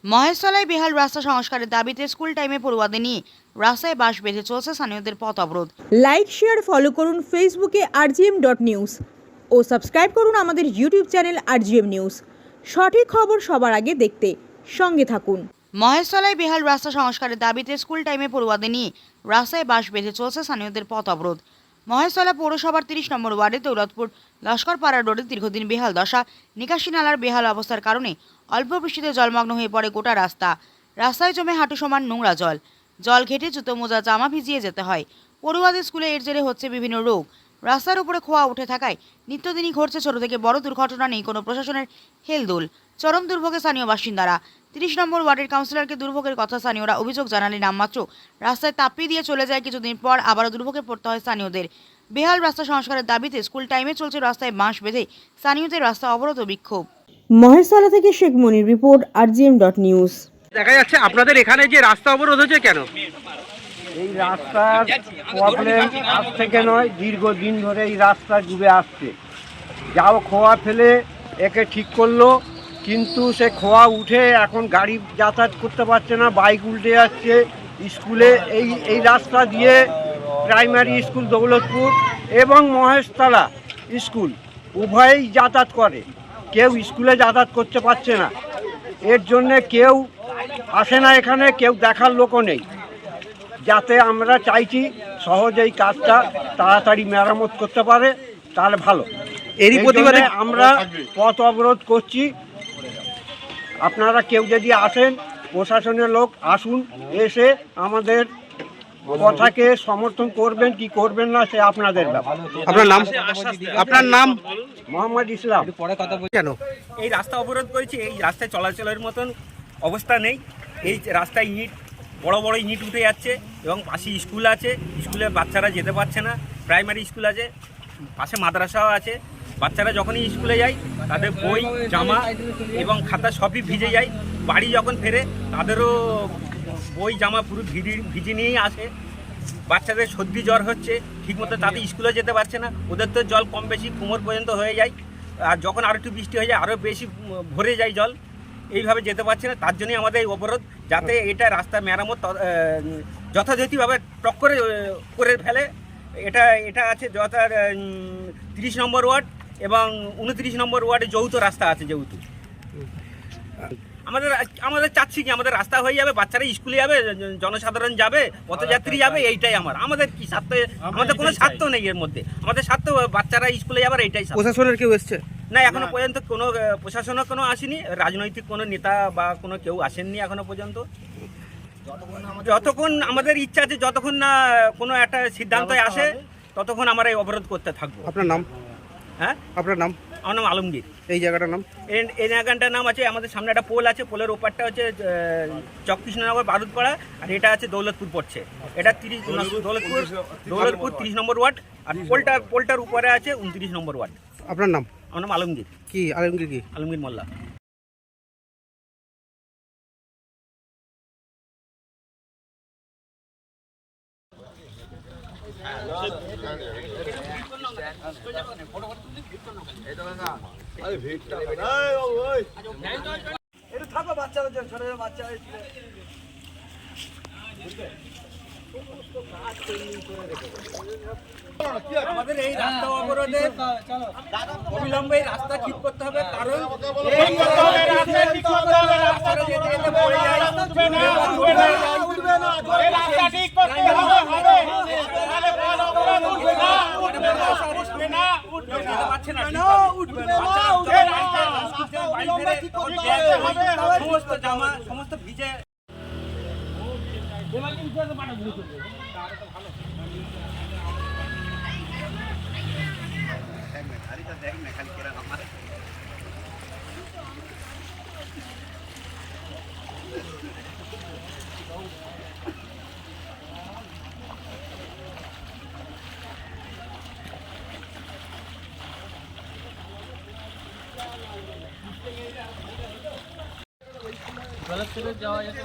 মহেশতলায় বেহাল রাস্তা সংস্কারের দাবিতে স্কুল টাইমে পড়ুয়াদের নিয়ে রাস্তায় বাঁশ বেঁধে চলছে স্থানীয়দের পথ অবরোধ। লাইক শেয়ার ফলো করুন ফেসবুকে rgm.news ও সাবস্ক্রাইব করুন আমাদের ইউটিউব চ্যানেল rgm নিউজ। সঠিক খবর সবার আগে দেখতে সঙ্গে থাকুন। মহেশতলায় বেহাল রাস্তা সংস্কারের দাবিতে স্কুল টাইমে পড়ুয়াদের নিয়ে রাস্তায় বাঁশ বেঁধে চলছে স্থানীয়দের পথ অবরোধ। মহেশতলা পৌরসভার 30 নম্বর ওয়ার্ডে দৌলতপুর লস্করপাড়া রোডে দীর্ঘদিন বেহাল দশা, নিকাশি নালার বেহাল অবস্থার কারণে অল্প বৃষ্টিতে জলমগ্ন হয়ে পড়ে গোটা রাস্তা। রাস্তায় জমে হাঁটু সমান নোংরা জল ঘেটে জুতো মোজা জামা ভিজিয়ে যেতে হয়। পড়ুয়াদের স্কুলে এর জেরে হচ্ছে বিভিন্ন রোগ। রাস্তার উপরে খোয়া উঠে থাকায় নিত্যদিনই ঘটছে ছোট থেকে বড় দুর্ঘটনা, নেই কোনো প্রশাসনের হেলদোল। চরম দুর্ভোগে স্থানীয় বাসিন্দারা। 30 নম্বর ওয়ার্ডের কাউন্সিলরকে দুর্ভোগের কথা স্থানীয়রা অভিযোগ জানালে নামমাত্র রাস্তায় তাপ্পি দিয়ে চলে যায়, কিছুদিন পর আবারও দুর্ভোগে পড়তে হয় স্থানীয়দের। বেহাল রাস্তা সংস্কারের দাবিতে স্কুল টাইমে চলছে রাস্তায় বাঁশ বেঁধে স্থানীয়দের রাস্তা অবরোধ ও বিক্ষোভ। মহেশতলা থেকে শেখ মনির রিপোর্ট rgm.news। দেখা যাচ্ছে আপনাদের এখানে যে রাস্তা অবরোধ হচ্ছে কেন? এই রাস্তার প্রবলেম আজ থেকে নয়, দীর্ঘদিন ধরে এই রাস্তা ডুবে আসছে। যাও খোয়া ফেলে একে ঠিক করলো, কিন্তু সে খোয়া উঠে এখন গাড়ি যাতায়াত করতে পারছে না, বাইক উল্টে যাচ্ছে। স্কুলে এই রাস্তা দিয়ে প্রাইমারি স্কুল দৌলতপুর এবং মহেশতলা স্কুল উভয়েই যাতায়াত করে, কেউ স্কুলে যাতায়াত করতে পারছে না। এর জন্যে কেউ আসে না এখানে, কেউ দেখার লোকও নেই। যাতে আমরা চাইছি সহজেই কাজটা তাড়াতাড়ি মেরামত করতে পারে, তাহলে ভালো। এরই প্রতিবাদে আমরা পথ অবরোধ করছি। আপনারা কেউ যদি আসেন, প্রশাসনের লোক আসুন, এসে আমাদের কথাকে সমর্থন করবেন কি করবেন না সে আপনাদের ব্যাপার। আপনার নাম? মোহাম্মদ ইসলাম। কেন এই রাস্তা অবরোধ করেছি? এই রাস্তায় চলাচলের মতন অবস্থা নেই। এই রাস্তায় ইট, বড় বড় ইট উঠে যাচ্ছে এবং পাশে স্কুল আছে, স্কুলে বাচ্চারা যেতে পারছে না। প্রাইমারি স্কুল আছে, পাশে মাদ্রাসাও আছে। বাচ্চারা যখনই স্কুলে যায় তাদের বই, জামা এবং খাতা সবই ভিজে যায়। বাড়ি যখন ফেরে তাদেরও বই জামা পুরো ভিজে নিয়েই আসে। বাচ্চাদের সর্দি জ্বর হচ্ছে, ঠিকমতো তাদের স্কুলে যেতে পারছে না। ওদের তো জল কম বেশি কোমর পর্যন্ত হয়ে যায়, আর যখন আরও একটু বৃষ্টি হয়ে যায় আরও বেশি ভরে যায় জল। এইভাবে যেতে পারছে না, তার জন্যই আমাদের এই অবরোধ, যাতে এটা রাস্তা মেরামত যথাযথভাবে টক করে ফেলে। এটা আছে যথা 30 নম্বর ওয়ার্ড এবং 29 নম্বর ওয়ার্ডে যৌথ রাস্তা আছে। যেহেতু আমাদের চাচ্ছি কি আমাদের রাস্তা হয়ে যাবে, বাচ্চারা স্কুলে যাবে, জনসাধারণ যাবে, পথযাত্রী যাবে, এইটাই আমাদের কি স্বার্থ? আমাদের কোনো স্বার্থ নেই এর মধ্যে। আমাদের স্বার্থ বাচ্চারা স্কুলে যাবার, এইটাই। প্রশাসনের কেউ এসছে না, এখনো পর্যন্ত কোনো প্রশাসনও কোনো আসেনি, রাজনৈতিক কোনো নেতা বা কোনো কেউ আসেননি এখনো পর্যন্ত। যতক্ষণ আমাদের ইচ্ছা আছে, যতক্ষণ না কোনো একটা সিদ্ধান্তে আসে ততক্ষণ আমরা এই অবরোধ করতে থাকবো। আপনার নাম? হ্যাঁ, আপনার নাম? আমার নাম আলমগীর। এই জায়গাটার নাম? এই জায়গাটার নাম আছে, আমাদের সামনে একটা পোল আছে, পোলের ওপারটা হচ্ছে চককৃষ্ণনগর বারুদপাড়া, আর এটা আছে দৌলতপুর পড়ছে। এটা দৌলতপুর 30 নম্বর ওয়ার্ড, আর পোলটার উপরে আছে 29 নম্বর ওয়ার্ড। আপনার নাম? আমার নাম আলমগীর। কি আলমগীর? কি আলমগীর মোল্লা। আমাদের এই রাস্তা অবরোধে অবিলম্বে রাস্তা ঠিক করতে হবে, কারণ সমস্ত জামা সমস্ত ভিজে। যাওয়া যেতে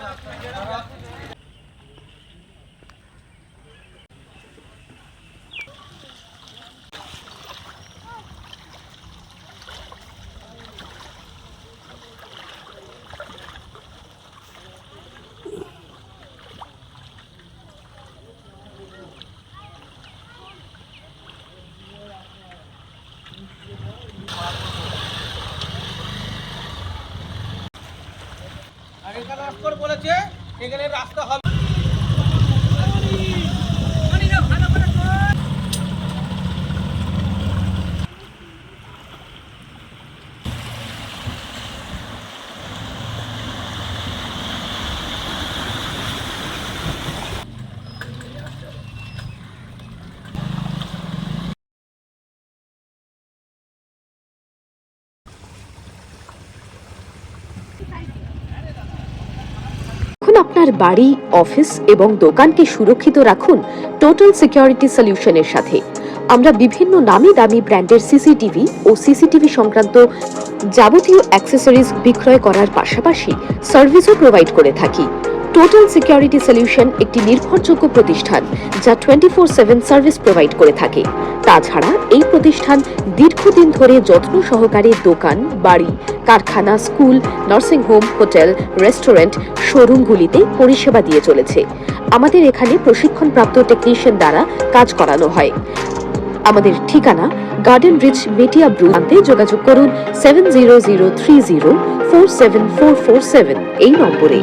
এখন আপনার বাড়ি, অফিস এবং দোকানকে সুরক্ষিত রাখুন টোটাল সিকিউরিটি সলিউশনের সাথে। আমরা বিভিন্ন নামি দামি ব্র্যান্ডের সিসিটিভি ও সিসিটিভি সংক্রান্ত যাবতীয় অ্যাক্সেসরিজ বিক্রয় করার পাশাপাশি সার্ভিসও প্রোভাইড করে থাকি। টোটাল সিকিউরিটি সলিউশন একটি নির্ভরযোগ্য প্রতিষ্ঠান যা 24/7 সার্ভিস প্রোভাইড করে থাকে। তাছাড়া এই প্রতিষ্ঠান দীর্ঘদিন ধরে যত্ন সহকারে দোকান, বাড়ি, কারখানা, school, nursing home, hotel, restaurant, শোরুমগুলিতে পরিষেবা দিয়ে চলেছে। আমাদের এখানে প্রশিক্ষণপ্রাপ্ত টেকনিশিয়ান দ্বারা কাজ করানো হয়। আমাদের ঠিকানা গার্ডেন রিচ মেটিয়া ব্রু। আনতে যোগাযোগ করুন 7003047447 এই নম্বরে।